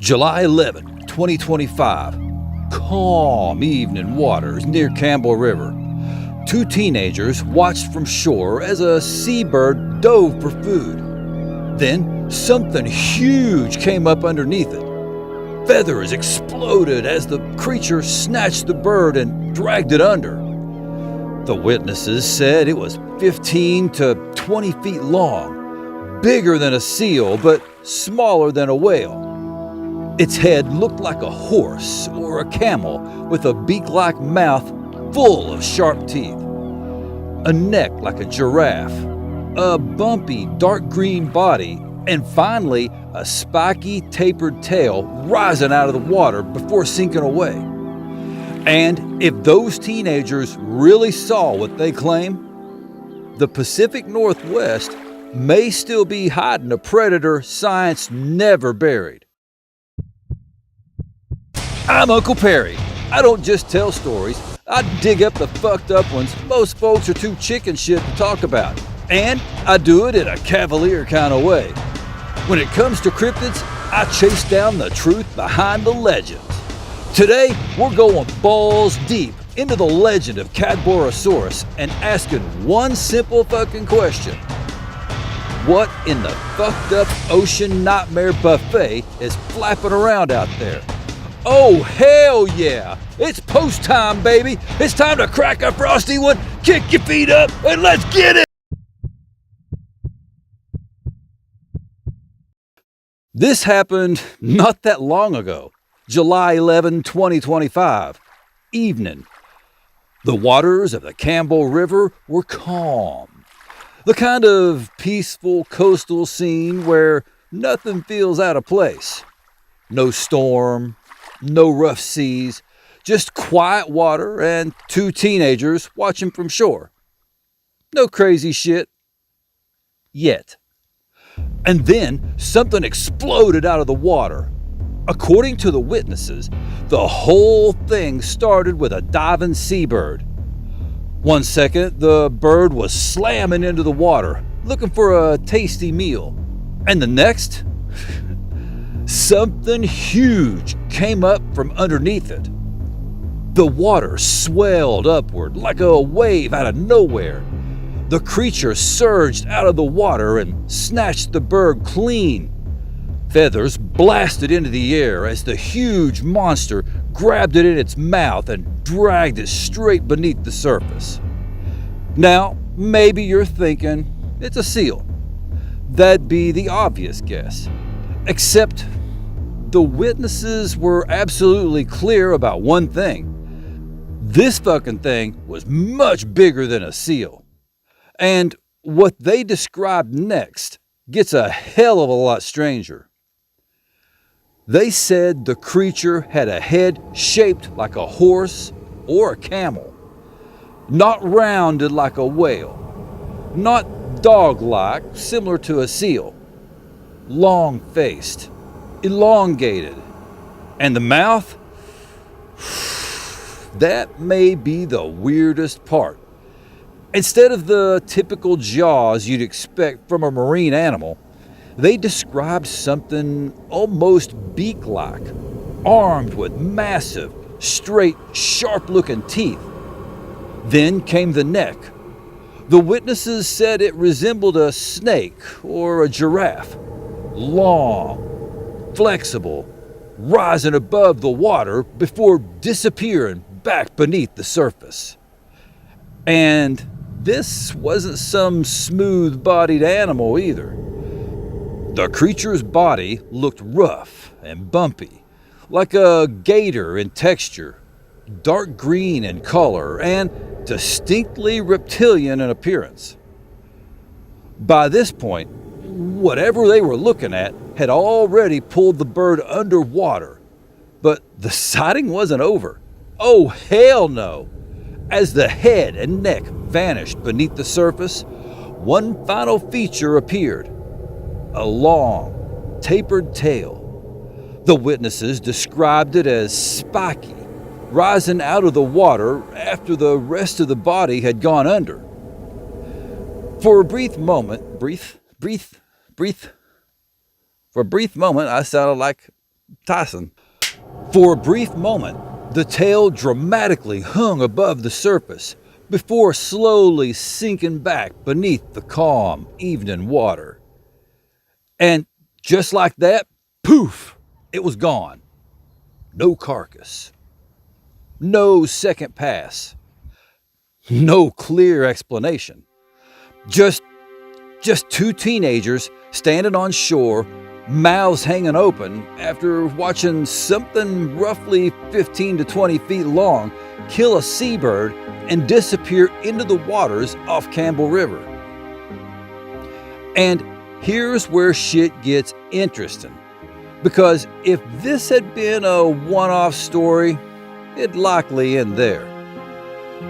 July 11, 2025. Calm evening waters near Campbell River. Two teenagers watched from shore as a seabird dove for food. Then something huge came up underneath it. Feathers exploded as the creature snatched the bird and dragged it under. The witnesses said it was 15 to 20 feet long, bigger than a seal but smaller than a whale. Its head looked like a horse or a camel with a beak-like mouth full of sharp teeth, a neck like a giraffe, a bumpy dark green body, and finally a spiky tapered tail rising out of the water before sinking away. And if those teenagers really saw what they claim, the Pacific Northwest may still be hiding a predator science never buried. I'm Uncle Perry. I don't just tell stories, I dig up the fucked up ones most folks are too chicken shit to talk about. And I do it in a cavalier kind of way. When it comes to cryptids, I chase down the truth behind the legends. Today, we're going balls deep into the legend of Cadborosaurus and asking one simple fucking question. What in the fucked up ocean nightmare buffet is flapping around out there? Oh, hell yeah! It's post time, baby! It's time to crack a frosty one, kick your feet up, and let's get it! This happened not that long ago, July 11, 2025, evening. The waters of the Campbell River were calm. The kind of peaceful coastal scene where nothing feels out of place. No storm, no rough seas, just quiet water and two teenagers watching from shore. No crazy shit. Yet. And then something exploded out of the water. According to the witnesses, the whole thing started with a diving seabird. One second, the bird was slamming into the water, looking for a tasty meal. And the next, something huge came up from underneath it. The water swelled upward like a wave out of nowhere. The creature surged out of the water and snatched the bird clean. Feathers blasted into the air as the huge monster grabbed it in its mouth and dragged it straight beneath the surface. Now, maybe you're thinking it's a seal. That'd be the obvious guess. Except the witnesses were absolutely clear about one thing. This fucking thing was much bigger than a seal. And what they described next gets a hell of a lot stranger. They said the creature had a head shaped like a horse or a camel, not rounded like a whale, not dog-like, similar to a seal, long-faced, elongated, and the mouth? That may be the weirdest part. Instead of the typical jaws you'd expect from a marine animal, they described something almost beak-like, armed with massive, straight, sharp-looking teeth. Then came the neck. The witnesses said it resembled a snake or a giraffe, long, flexible, rising above the water before disappearing back beneath the surface. And this wasn't some smooth-bodied animal either. The creature's body looked rough and bumpy, like a gator in texture, dark green in color, and distinctly reptilian in appearance. By this point, whatever they were looking at had already pulled the bird underwater. But the sighting wasn't over. Oh, hell no! As the head and neck vanished beneath the surface, one final feature appeared. A long, tapered tail. The witnesses described it as spiky, rising out of the water after the rest of the body had gone under. For a brief moment, I sounded like Tyson. For a brief moment, the tail dramatically hung above the surface before slowly sinking back beneath the calm evening water. And just like that, poof, it was gone. No carcass. No second pass. No clear explanation. Just two teenagers standing on shore, mouths hanging open after watching something roughly 15 to 20 feet long kill a seabird and disappear into the waters off Campbell River. And here's where shit gets interesting. Because if this had been a one-off story, it'd likely end there.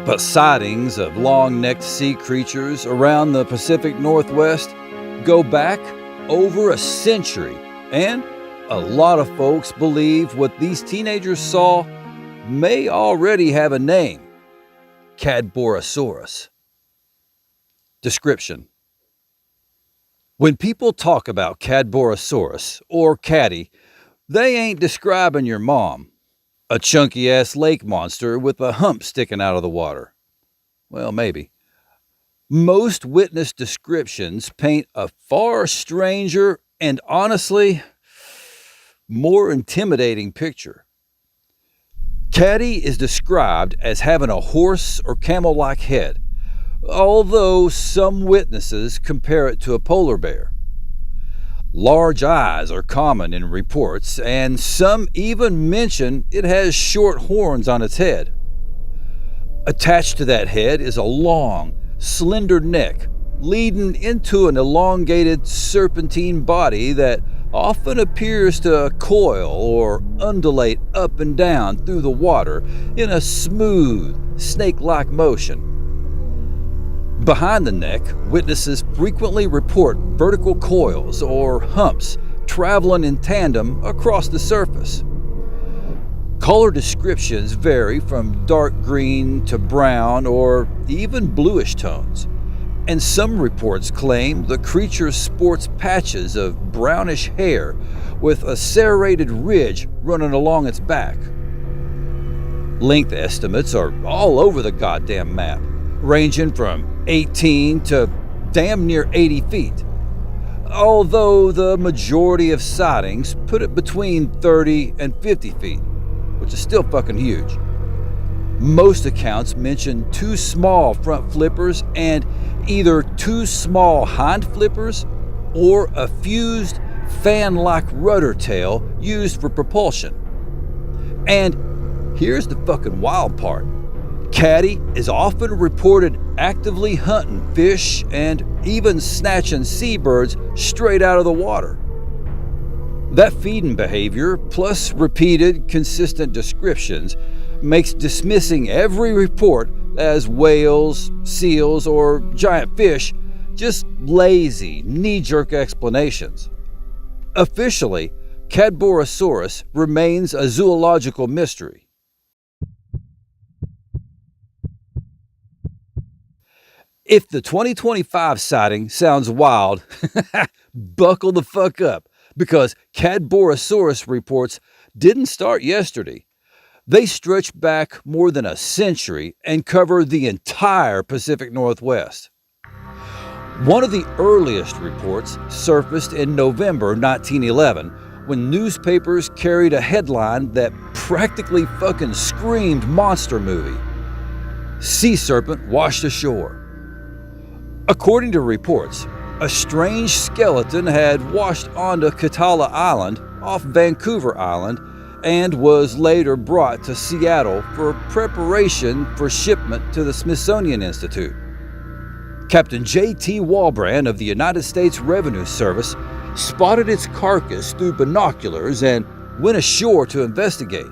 But sightings of long-necked sea creatures around the Pacific Northwest go back over a century, and a lot of folks believe what these teenagers saw may already have a name: Cadborosaurus. Description: when people talk about Cadborosaurus or Caddy, they ain't describing your mom, a chunky-ass lake monster with a hump sticking out of the water. Well, maybe. Most witness descriptions paint a far stranger and honestly more intimidating picture. Caddy is described as having a horse or camel-like head, although some witnesses compare it to a polar bear. Large eyes are common in reports, and some even mention it has short horns on its head. Attached to that head is a long, slender neck leading into an elongated serpentine body that often appears to coil or undulate up and down through the water in a smooth, snake-like motion. Behind the neck, witnesses frequently report vertical coils or humps traveling in tandem across the surface. Color descriptions vary from dark green to brown or even bluish tones, and some reports claim the creature sports patches of brownish hair with a serrated ridge running along its back. Length estimates are all over the goddamn map, ranging from 18 to damn near 80 feet, although the majority of sightings put it between 30 and 50 feet, which is still fucking huge. Most accounts mention two small front flippers and either two small hind flippers or a fused fan-like rudder tail used for propulsion. And here's the fucking wild part. Caddy is often reported actively hunting fish and even snatching seabirds straight out of the water. That feeding behavior, plus repeated, consistent descriptions, makes dismissing every report as whales, seals, or giant fish just lazy, knee-jerk explanations. Officially, Cadborosaurus remains a zoological mystery. If the 2025 sighting sounds wild, buckle the fuck up, because Cadborosaurus reports didn't start yesterday. They stretch back more than a century and cover the entire Pacific Northwest. One of the earliest reports surfaced in November 1911 when newspapers carried a headline that practically fucking screamed monster movie: Sea serpent washed ashore. According to reports, a strange skeleton had washed onto Katala Island off Vancouver Island and was later brought to Seattle for preparation for shipment to the Smithsonian Institute. Captain J.T. Walbrand of the United States Revenue Service spotted its carcass through binoculars and went ashore to investigate.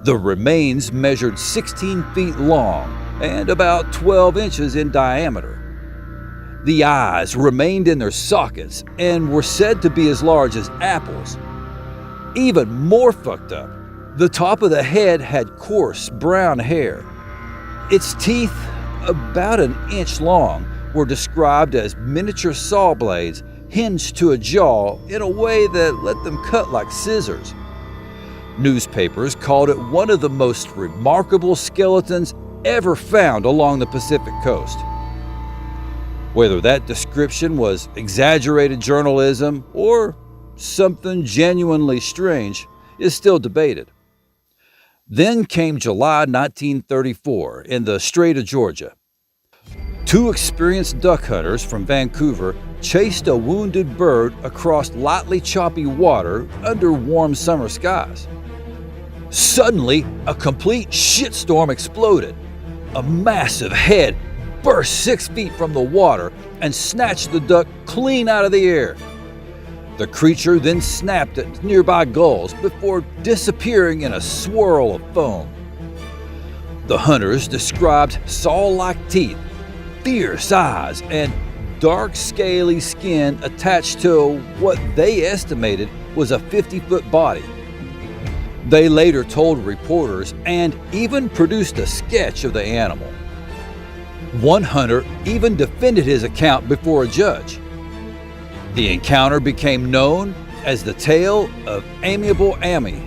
The remains measured 16 feet long and about 12 inches in diameter. The eyes remained in their sockets and were said to be as large as apples. Even more fucked up, the top of the head had coarse brown hair. Its teeth, about an inch long, were described as miniature saw blades hinged to a jaw in a way that let them cut like scissors. Newspapers called it one of the most remarkable skeletons ever found along the Pacific coast. Whether that description was exaggerated journalism or something genuinely strange is still debated. Then came July 1934 in the Strait of Georgia. Two experienced duck hunters from Vancouver chased a wounded bird across lightly choppy water under warm summer skies. Suddenly, a complete shitstorm exploded. A massive head burst 6 feet from the water and snatched the duck clean out of the air. The creature then snapped at nearby gulls before disappearing in a swirl of foam. The hunters described saw-like teeth, fierce eyes, and dark scaly skin attached to what they estimated was a 50-foot body. They later told reporters and even produced a sketch of the animal. One hunter even defended his account before a judge. The encounter became known as the tale of Amiable Amy.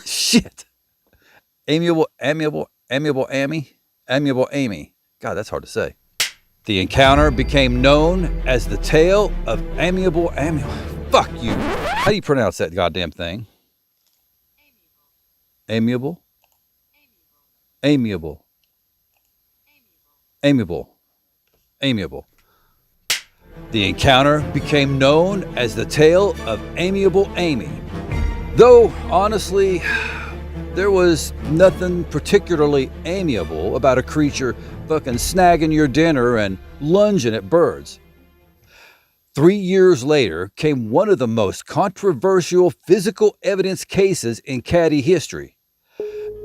Shit. Amiable Amy. God, that's hard to say. The encounter became known as the tale of Amiable. Fuck you. How do you pronounce that goddamn thing? Amiable. The encounter became known as the tale of Amiable Amy. Though, honestly, there was nothing particularly amiable about a creature fucking snagging your dinner and lunging at birds. 3 years later came one of the most controversial physical evidence cases in caddy history.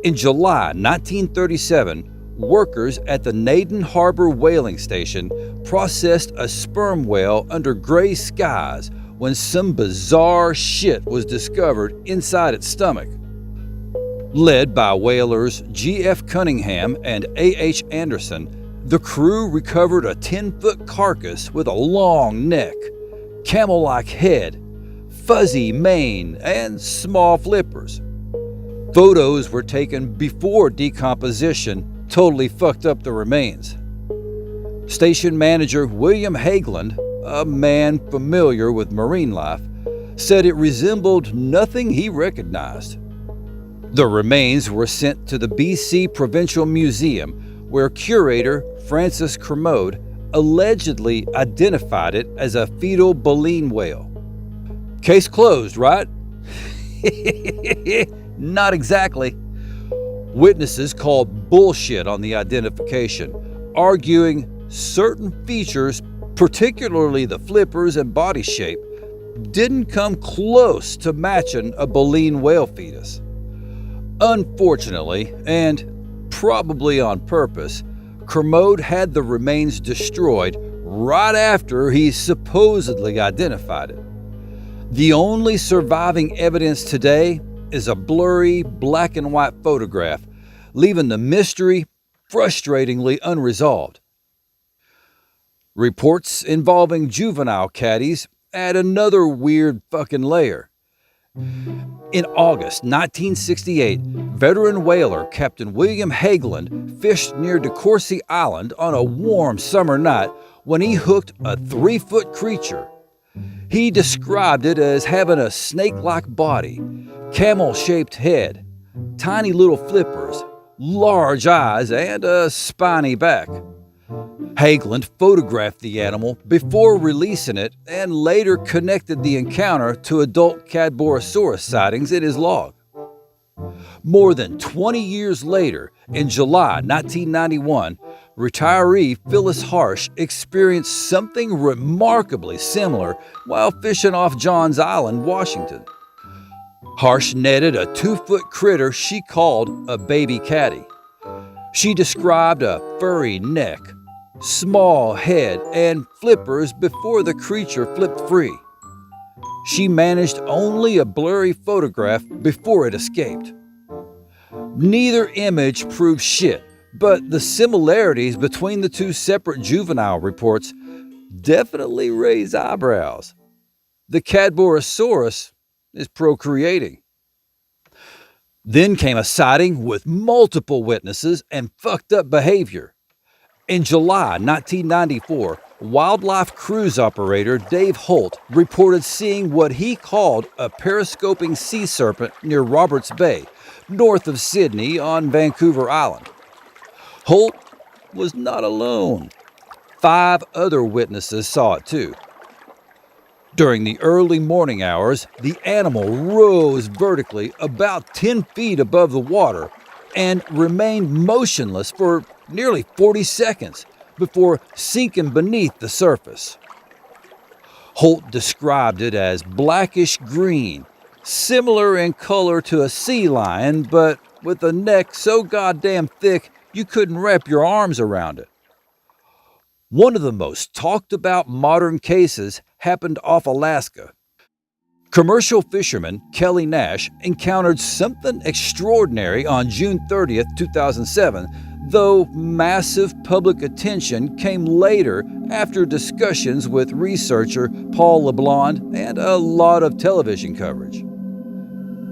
In July 1937, workers at the Naden Harbor whaling station processed a sperm whale under gray skies when some bizarre shit was discovered inside its stomach. Led by whalers G.F. Cunningham and A.H. Anderson, the crew recovered a 10-foot carcass with a long neck, camel-like head, fuzzy mane, and small flippers. Photos were taken before decomposition totally fucked up the remains. Station manager William Hageland, a man familiar with marine life, said it resembled nothing he recognized. The remains were sent to the BC Provincial Museum, where curator Francis Kermode allegedly identified it as a fetal baleen whale. Case closed, right? Not exactly. Witnesses called bullshit on the identification, arguing certain features, particularly the flippers and body shape, didn't come close to matching a baleen whale fetus. Unfortunately, and probably on purpose, Kermode had the remains destroyed right after he supposedly identified it. The only surviving evidence today is a blurry black and white photograph, leaving the mystery frustratingly unresolved. Reports involving juvenile caddies add another weird fucking layer. In August 1968, veteran whaler Captain William Hageland fished near DeCourcy Island on a warm summer night when he hooked a 3-foot creature. He described it as having a snake-like body, camel-shaped head, tiny little flippers, large eyes, and a spiny back. Hageland photographed the animal before releasing it and later connected the encounter to adult Cadborosaurus sightings in his log. More than 20 years later, in July 1991, retiree Phyllis Harsh experienced something remarkably similar while fishing off Johns Island, Washington. Harsh netted a 2-foot critter she called a baby caddy. She described a furry neck, small head, and flippers before the creature flipped free. She managed only a blurry photograph before it escaped. Neither image proved shit, but the similarities between the two separate juvenile reports definitely raise eyebrows. The Cadborosaurus is procreating. Then came a sighting with multiple witnesses and fucked up behavior. In July 1994, wildlife cruise operator Dave Holt reported seeing what he called a periscoping sea serpent near Roberts Bay, north of Sydney on Vancouver Island. Holt was not alone. 5 other witnesses saw it too. During the early morning hours, the animal rose vertically about 10 feet above the water and remained motionless for nearly 40 seconds before sinking beneath the surface. Holt described it as blackish green, similar in color to a sea lion, but with a neck so goddamn thick you couldn't wrap your arms around it. One of the most talked about modern cases happened off Alaska. Commercial fisherman Kelly Nash encountered something extraordinary on June 30th, 2007, though massive public attention came later after discussions with researcher Paul LeBlanc and a lot of television coverage.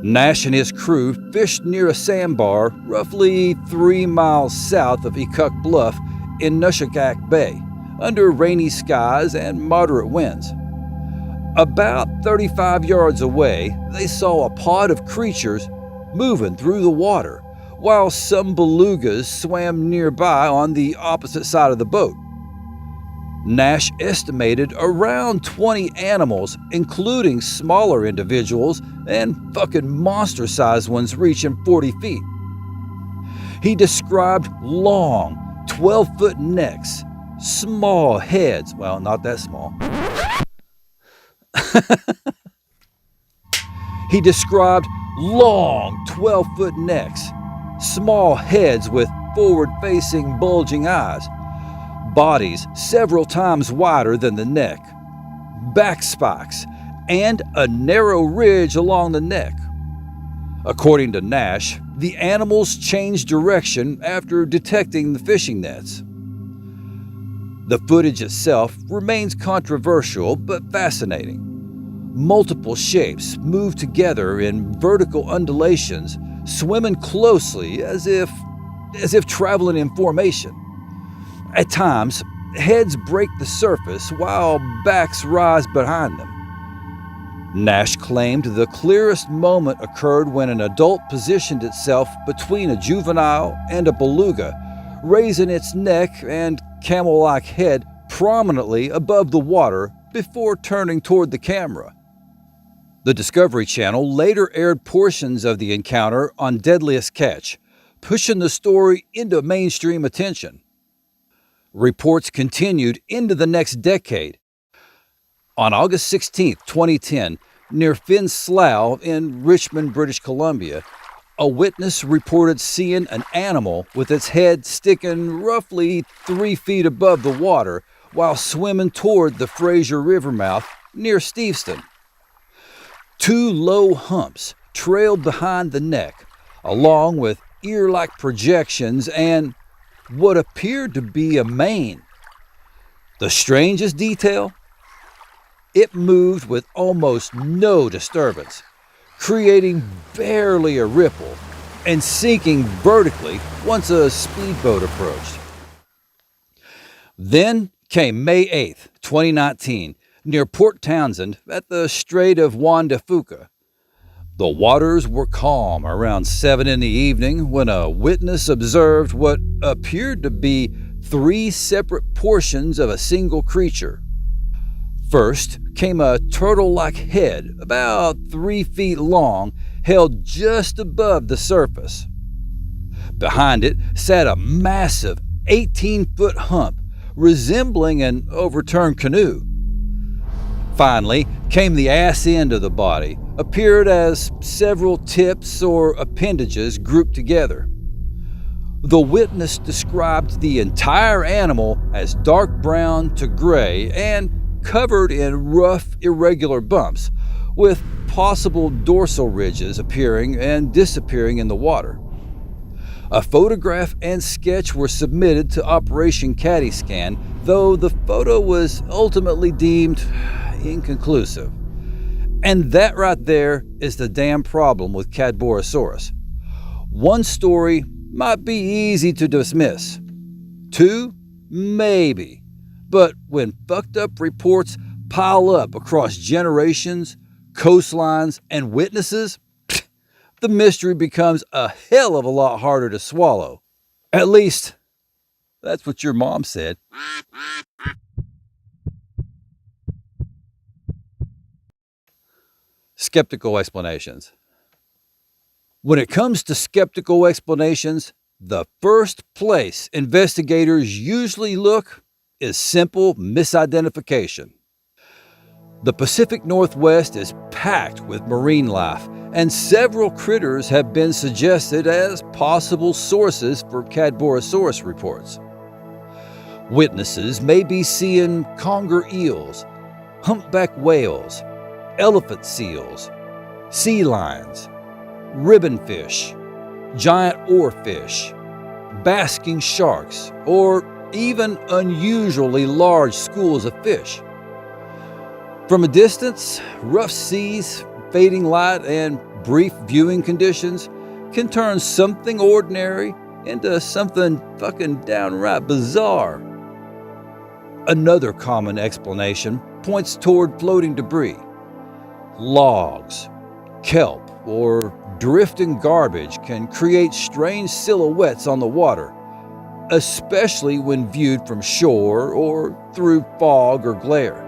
Nash and his crew fished near a sandbar roughly 3 miles south of Ekuck Bluff in Nushagak Bay, under rainy skies and moderate winds. About 35 yards away, they saw a pod of creatures moving through the water, while some belugas swam nearby on the opposite side of the boat. Nash estimated around 20 animals, including smaller individuals and fucking monster-sized ones reaching 40 feet. He described long, 12-foot necks, small heads, well, not that small. He described long, 12-foot necks, small heads with forward-facing, bulging eyes, bodies several times wider than the neck, back spikes, and a narrow ridge along the neck. According to Nash, the animals changed direction after detecting the fishing nets. The footage itself remains controversial but fascinating. Multiple shapes move together in vertical undulations, swimming closely as if traveling in formation. At times, heads break the surface while backs rise behind them. Nash claimed the clearest moment occurred when an adult positioned itself between a juvenile and a beluga, raising its neck and camel-like head prominently above the water before turning toward the camera. The Discovery Channel later aired portions of the encounter on Deadliest Catch, pushing the story into mainstream attention. Reports continued into the next decade. On August 16, 2010, near Slough in Richmond, British Columbia, a witness reported seeing an animal with its head sticking roughly 3 feet above the water while swimming toward the Fraser River mouth near Steveston. 2 low humps trailed behind the neck, along with ear-like projections and what appeared to be a mane. The strangest detail? It moved with almost no disturbance, creating barely a ripple and sinking vertically once a speedboat approached. Then came May 8th, 2019, near Port Townsend at the Strait of Juan de Fuca. The waters were calm around 7 in the evening when a witness observed what appeared to be 3 separate portions of a single creature. First came a turtle-like head, about 3 feet long, held just above the surface. Behind it sat a massive 18-foot hump, resembling an overturned canoe. Finally came the ass end of the body, appeared as several tips or appendages grouped together. The witness described the entire animal as dark brown to gray and covered in rough, irregular bumps, with possible dorsal ridges appearing and disappearing in the water. A photograph and sketch were submitted to Operation Caddy Scan, though the photo was ultimately deemed inconclusive. And that right there is the damn problem with Cadborosaurus. One story might be easy to dismiss. Two, maybe. But when fucked up reports pile up across generations, coastlines, and witnesses, the mystery becomes a hell of a lot harder to swallow. At least, that's what your mom said. Skeptical explanations. When it comes to skeptical explanations, the first place investigators usually look is simple misidentification. The Pacific Northwest is packed with marine life, and several critters have been suggested as possible sources for Cadborosaurus reports. Witnesses may be seeing conger eels, humpback whales, elephant seals, sea lions, ribbonfish, giant oarfish, basking sharks, or even unusually large schools of fish. From a distance, rough seas, fading light, and brief viewing conditions can turn something ordinary into something fucking downright bizarre. Another common explanation points toward floating debris. Logs, kelp, or drifting garbage can create strange silhouettes on the water, especially when viewed from shore or through fog or glare.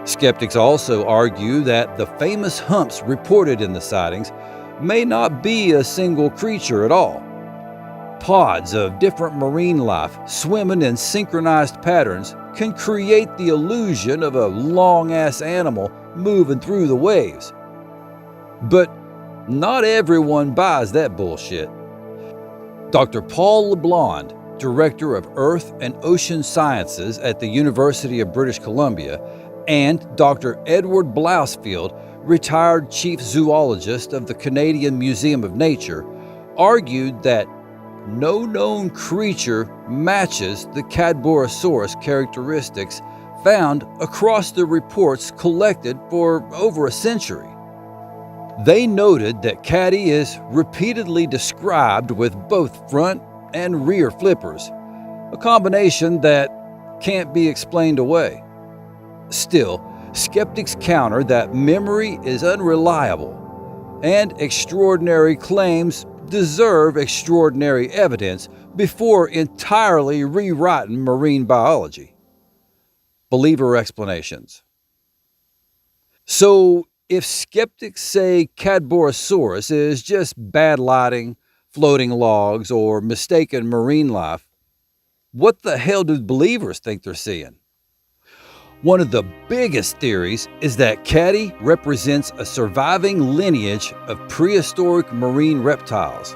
Skeptics also argue that the famous humps reported in the sightings may not be a single creature at all. Pods of different marine life swimming in synchronized patterns can create the illusion of a long-ass animal moving through the waves. But not everyone buys that bullshit. Dr. Paul LeBlond, Director of Earth and Ocean Sciences at the University of British Columbia, and Dr. Edward Blousfield, retired chief zoologist of the Canadian Museum of Nature, argued that no known creature matches the Cadborosaurus characteristics found across the reports collected for over a century. They noted that Caddy is repeatedly described with both front and rear flippers, a combination that can't be explained away. Still, skeptics counter that memory is unreliable, and extraordinary claims deserve extraordinary evidence before entirely rewriting marine biology. Believer explanations. So, if skeptics say Cadborosaurus is just bad lighting, floating logs, or mistaken marine life, what the hell do believers think they're seeing? One of the biggest theories is that Caddy represents a surviving lineage of prehistoric marine reptiles.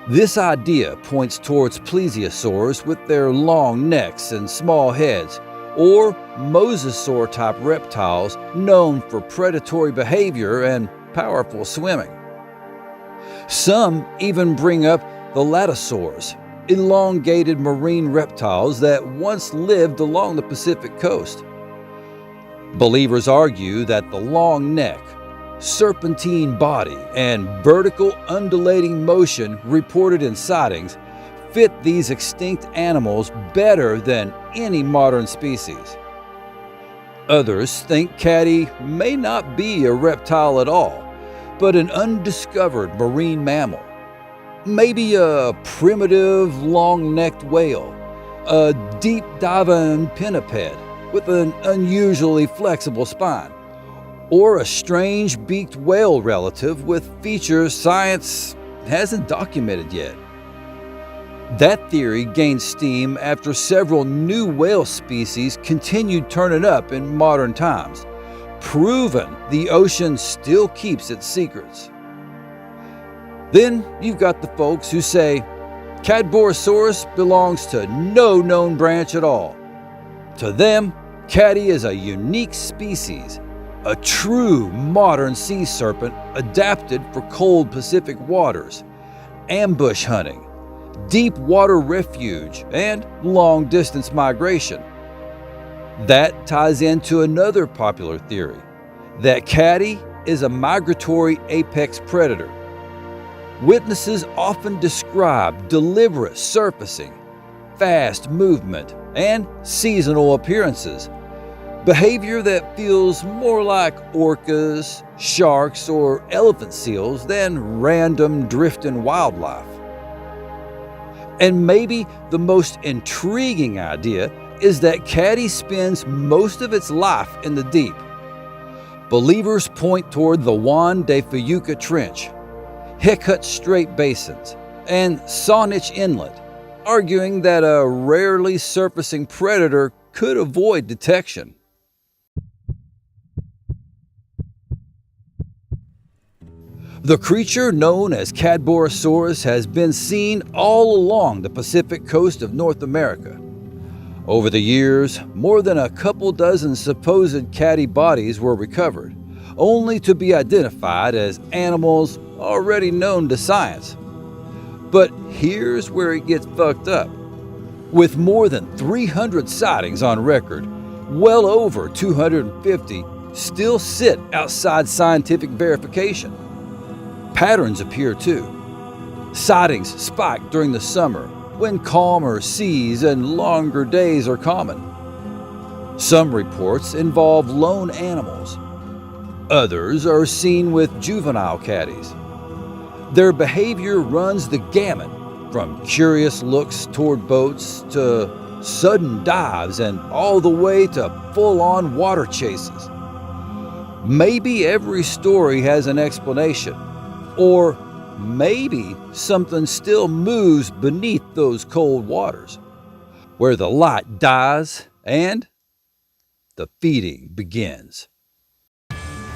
This idea points towards plesiosaurs with their long necks and small heads, or mosasaur-type reptiles known for predatory behavior and powerful swimming. Some even bring up the latosaurs, elongated marine reptiles that once lived along the Pacific coast. Believers argue that the long neck, serpentine body, and vertical undulating motion reported in sightings fit these extinct animals better than any modern species. Others think Caddy may not be a reptile at all, but an undiscovered marine mammal. Maybe a primitive long-necked whale, a deep-diving pinniped with an unusually flexible spine, or a strange beaked whale relative with features science hasn't documented yet. That theory gained steam after several new whale species continued turning up in modern times, proving the ocean still keeps its secrets. Then you've got the folks who say Cadborosaurus belongs to no known branch at all. To them, Caddy is a unique species, a true modern sea serpent adapted for cold Pacific waters, ambush hunting, deep water refuge, and long-distance migration. That ties into another popular theory, that caddy is a migratory apex predator. Witnesses often describe deliberate surfacing, fast movement, and seasonal appearances, behavior that feels more like orcas, sharks, or elephant seals than random drifting wildlife. And maybe the most intriguing idea is that caddy spends most of its life in the deep. Believers point toward the Juan de Fuca Trench, Hiccutt Strait Basins, and Sawnich Inlet, arguing that a rarely surfacing predator could avoid detection. The creature known as Cadborosaurus has been seen all along the Pacific coast of North America. Over the years, more than a couple dozen supposed caddy bodies were recovered, only to be identified as animals already known to science. But here's where it gets fucked up. With more than 300 sightings on record, well over 250 still sit outside scientific verification. Patterns appear too. Sightings spike during the summer, when calmer seas and longer days are common. Some reports involve lone animals. Others are seen with juvenile caddies. Their behavior runs the gamut, from curious looks toward boats to sudden dives and all the way to full-on water chases. Maybe every story has an explanation, or maybe something still moves beneath those cold waters, where the light dies and the feeding begins.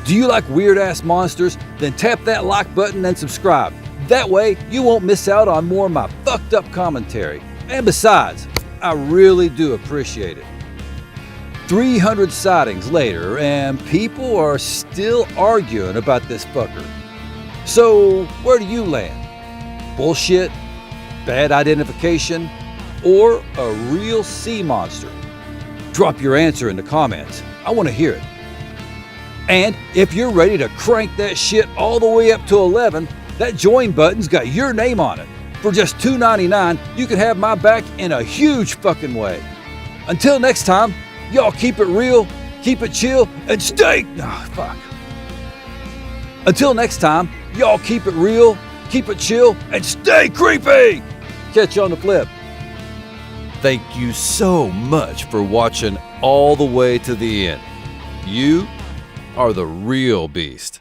Do you like weird-ass monsters? Then tap that like button and subscribe. That way, you won't miss out on more of my fucked up commentary. And besides, I really do appreciate it. 300 sightings later, and people are still arguing about this fucker. So, where do you land? Bullshit? Bad identification? Or a real sea monster? Drop your answer in the comments. I want to hear it. And if you're ready to crank that shit all the way up to 11, that join button's got your name on it. For just $2.99, you can have my back in a huge fucking way. Until next time, y'all keep it real, keep it chill, and stay... fuck. Until next time, y'all keep it real, keep it chill, and stay creepy! Catch you on the flip. Thank you so much for watching all the way to the end. You are the real beast.